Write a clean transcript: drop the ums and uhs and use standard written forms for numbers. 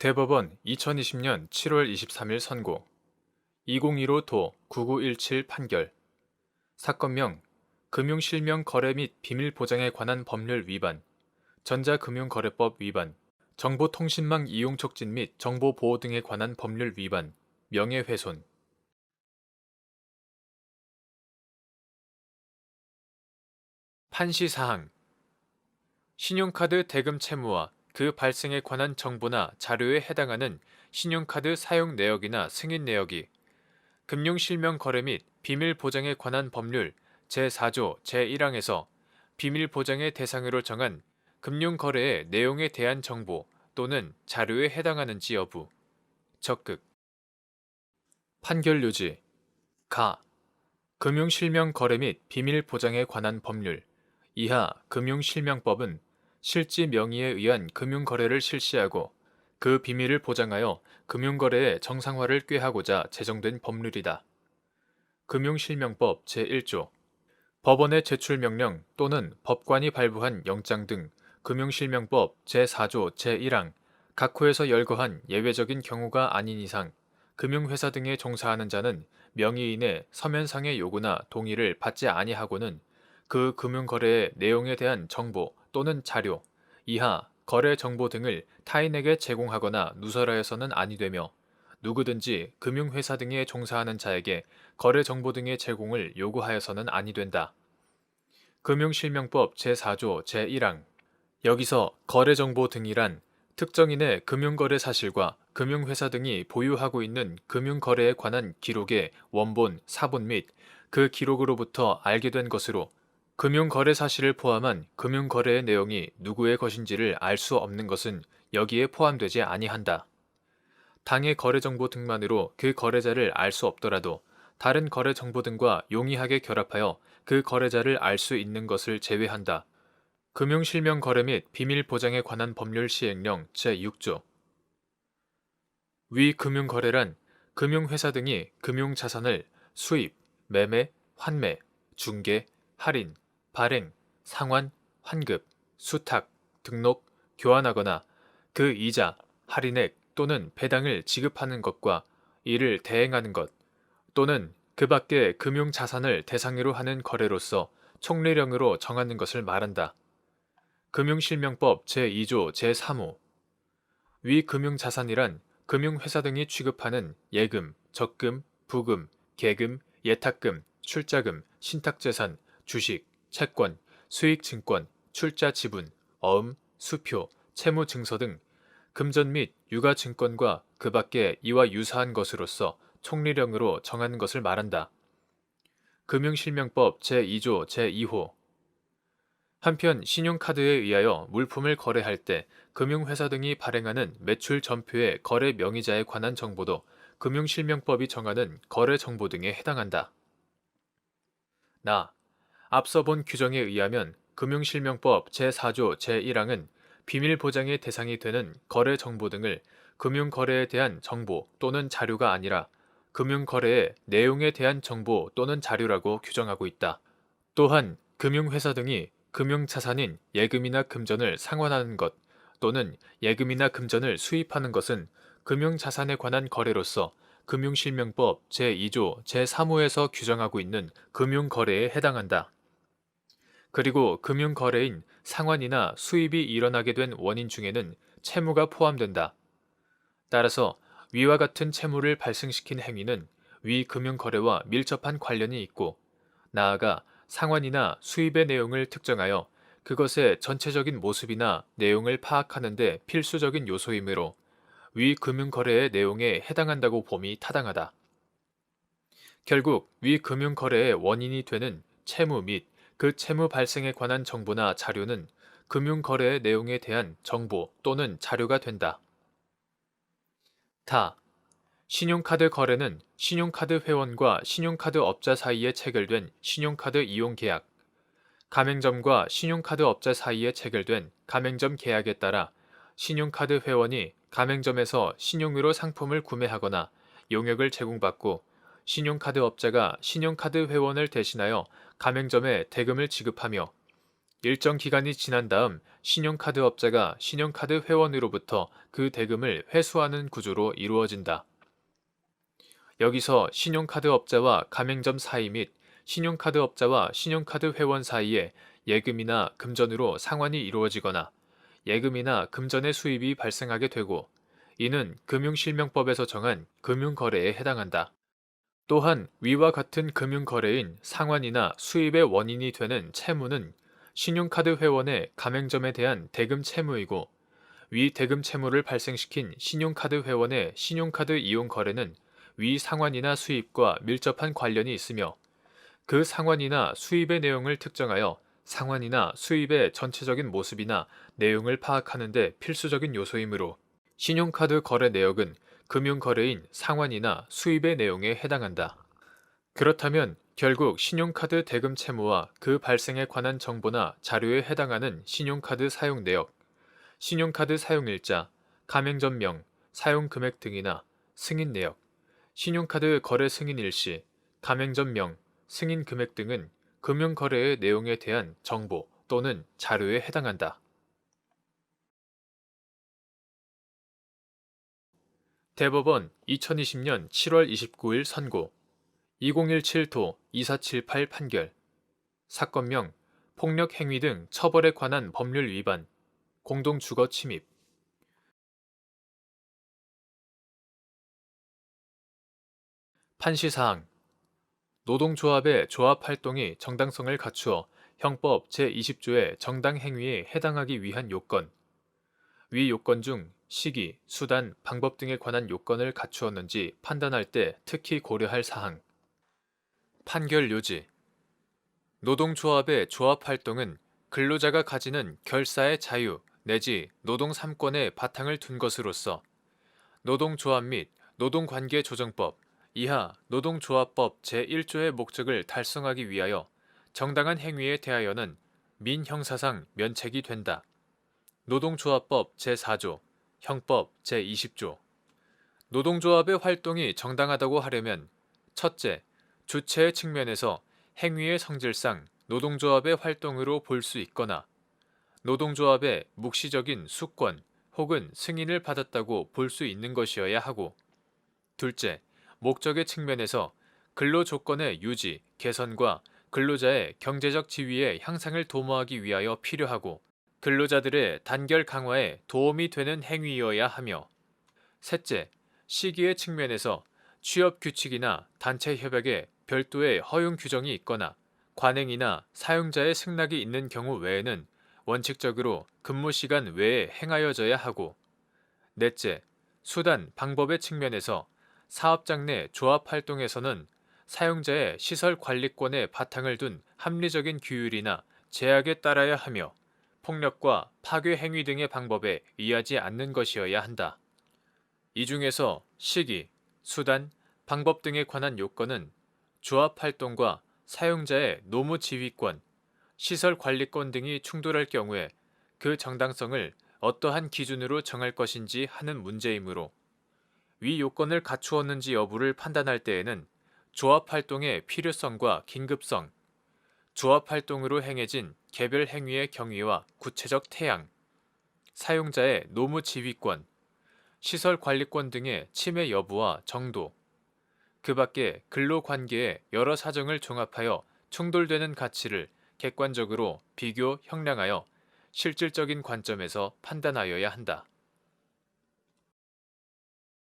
대법원 2020년 7월 23일 선고 2015도 9917 판결 사건명 금융실명거래 및 비밀보장에 관한 법률 위반 전자금융거래법 위반 정보통신망 이용 촉진 및 정보보호 등에 관한 법률 위반 명예훼손 판시사항 신용카드 대금 채무와 그 발생에 관한 정보나 자료에 해당하는 신용카드 사용 내역이나 승인 내역이 금융실명거래 및 비밀보장에 관한 법률 제4조 제1항에서 비밀보장의 대상으로 정한 금융거래의 내용에 대한 정보 또는 자료에 해당하는지 여부 적극 판결 요지 가 금융실명거래 및 비밀보장에 관한 법률 이하 금융실명법은 실지 명의에 의한 금융거래를 실시하고 그 비밀을 보장하여 금융거래의 정상화를 꾀하고자 제정된 법률이다. 금융실명법 제1조 법원의 제출명령 또는 법관이 발부한 영장 등 금융실명법 제4조 제1항 각 호에서 열거한 예외적인 경우가 아닌 이상 금융회사 등에 종사하는 자는 명의인의 서면상의 요구나 동의를 받지 아니하고는 그 금융거래의 내용에 대한 정보 또는 자료, 이하 거래 정보 등을 타인에게 제공하거나 누설하여서는 아니 되며 누구든지 금융회사 등에 종사하는 자에게 거래 정보 등의 제공을 요구하여서는 아니 된다. 금융실명법 제4조 제1항 여기서 거래정보 등이란 특정인의 금융거래 사실과 금융회사 등이 보유하고 있는 금융거래에 관한 기록의 원본, 사본 및 그 기록으로부터 알게 된 것으로 금융거래 사실을 포함한 금융거래의 내용이 누구의 것인지를 알 수 없는 것은 여기에 포함되지 아니한다. 당의 거래정보 등만으로 그 거래자를 알 수 없더라도 다른 거래정보 등과 용이하게 결합하여 그 거래자를 알 수 있는 것을 제외한다. 금융실명거래 및 비밀보장에 관한 법률 시행령 제6조 위 금융거래란 금융회사 등이 금융자산을 수입, 매매, 환매, 중개, 할인, 발행, 상환, 환급, 수탁, 등록, 교환하거나 그 이자, 할인액 또는 배당을 지급하는 것과 이를 대행하는 것 또는 그 밖의 금융자산을 대상으로 하는 거래로서 총례령으로 정하는 것을 말한다. 금융실명법 제2조 제3호 위 금융자산이란 금융회사 등이 취급하는 예금, 적금, 부금, 계금, 예탁금, 출자금, 신탁재산, 주식, 채권, 수익증권, 출자지분, 어음, 수표, 채무증서 등 금전 및 유가증권과 그 밖에 이와 유사한 것으로서 총리령으로 정하는 것을 말한다. 금융실명법 제2조 제2호 한편 신용카드에 의하여 물품을 거래할 때 금융회사 등이 발행하는 매출 전표의 거래 명의자에 관한 정보도 금융실명법이 정하는 거래 정보 등에 해당한다. 앞서 본 규정에 의하면 금융실명법 제4조 제1항은 비밀보장의 대상이 되는 거래 정보 등을 금융거래에 대한 정보 또는 자료가 아니라 금융거래의 내용에 대한 정보 또는 자료라고 규정하고 있다. 또한 금융회사 등이 금융자산인 예금이나 금전을 상환하는 것 또는 예금이나 금전을 수입하는 것은 금융자산에 관한 거래로서 금융실명법 제2조 제3호에서 규정하고 있는 금융거래에 해당한다. 그리고 금융거래인 상환이나 수입이 일어나게 된 원인 중에는 채무가 포함된다. 따라서 위와 같은 채무를 발생시킨 행위는 위 금융거래와 밀접한 관련이 있고 나아가 상환이나 수입의 내용을 특정하여 그것의 전체적인 모습이나 내용을 파악하는 데 필수적인 요소이므로 위 금융거래의 내용에 해당한다고 봄이 타당하다. 결국 위 금융거래의 원인이 되는 채무 및 그 채무 발생에 관한 정보나 자료는 금융거래의 내용에 대한 정보 또는 자료가 된다. 신용카드 거래는 신용카드 회원과 신용카드 업자 사이에 체결된 신용카드 이용 계약, 가맹점과 신용카드 업자 사이에 체결된 가맹점 계약에 따라 신용카드 회원이 가맹점에서 신용으로 상품을 구매하거나 용역을 제공받고 신용카드 업자가 신용카드 회원을 대신하여 가맹점에 대금을 지급하며 일정 기간이 지난 다음 신용카드업자가 신용카드 회원으로부터 그 대금을 회수하는 구조로 이루어진다. 여기서 신용카드업자와 가맹점 사이 및 신용카드업자와 신용카드 회원 사이에 예금이나 금전으로 상환이 이루어지거나 예금이나 금전의 수입이 발생하게 되고 이는 금융실명법에서 정한 금융거래에 해당한다. 또한 위와 같은 금융거래인 상환이나 수입의 원인이 되는 채무는 신용카드 회원의 가맹점에 대한 대금 채무이고 위 대금 채무를 발생시킨 신용카드 회원의 신용카드 이용 거래는 위 상환이나 수입과 밀접한 관련이 있으며 그 상환이나 수입의 내용을 특정하여 상환이나 수입의 전체적인 모습이나 내용을 파악하는 데 필수적인 요소이므로 신용카드 거래 내역은 금융거래인 상환이나 수입의 내용에 해당한다. 그렇다면 결국 신용카드 대금 채무와 그 발생에 관한 정보나 자료에 해당하는 신용카드 사용 내역, 신용카드 사용일자, 가맹점명, 사용금액 등이나 승인 내역, 신용카드 거래 승인 일시, 가맹점명, 승인 금액 등은 금융거래의 내용에 대한 정보 또는 자료에 해당한다. 대법원 2020년 7월 29일 선고 2017도 2478 판결 사건명 폭력행위 등 처벌에 관한 법률 위반 공동주거 침입 판시사항 노동조합의 조합활동이 정당성을 갖추어 형법 제20조의 정당행위에 해당하기 위한 요건 위 요건 중 시기, 수단, 방법 등에 관한 요건을 갖추었는지 판단할 때 특히 고려할 사항 판결 요지 노동조합의 조합활동은 근로자가 가지는 결사의 자유 내지 노동 3권의 바탕을 둔 것으로서 노동조합 및 노동관계조정법 이하 노동조합법 제1조의 목적을 달성하기 위하여 정당한 행위에 대하여는 민형사상 면책이 된다. 노동조합법 제4조, 형법 제20조 노동조합의 활동이 정당하다고 하려면 첫째, 주체의 측면에서 행위의 성질상 노동조합의 활동으로 볼 수 있거나 노동조합의 묵시적인 수권 혹은 승인을 받았다고 볼 수 있는 것이어야 하고 둘째, 목적의 측면에서 근로조건의 유지, 개선과 근로자의 경제적 지위의 향상을 도모하기 위하여 필요하고 근로자들의 단결 강화에 도움이 되는 행위여야 하며 셋째, 시기의 측면에서 취업 규칙이나 단체 협약에 별도의 허용 규정이 있거나 관행이나 사용자의 승낙이 있는 경우 외에는 원칙적으로 근무 시간 외에 행하여져야 하고 넷째, 수단, 방법의 측면에서 사업장 내 조합 활동에서는 사용자의 시설 관리권에 바탕을 둔 합리적인 규율이나 제약에 따라야 하며 폭력과 파괴 행위 등의 방법에 의하지 않는 것이어야 한다. 이 중에서 시기, 수단, 방법 등에 관한 요건은 조합 활동과 사용자의 노무 지휘권, 시설 관리권 등이 충돌할 경우에 그 정당성을 어떠한 기준으로 정할 것인지 하는 문제이므로 위 요건을 갖추었는지 여부를 판단할 때에는 조합 활동의 필요성과 긴급성, 조합 활동으로 행해진 개별 행위의 경위와 구체적 태양, 사용자의 노무 지휘권, 시설 관리권 등의 침해 여부와 정도, 그 밖에 근로관계의 여러 사정을 종합하여 충돌되는 가치를 객관적으로 비교, 형량하여 실질적인 관점에서 판단하여야 한다.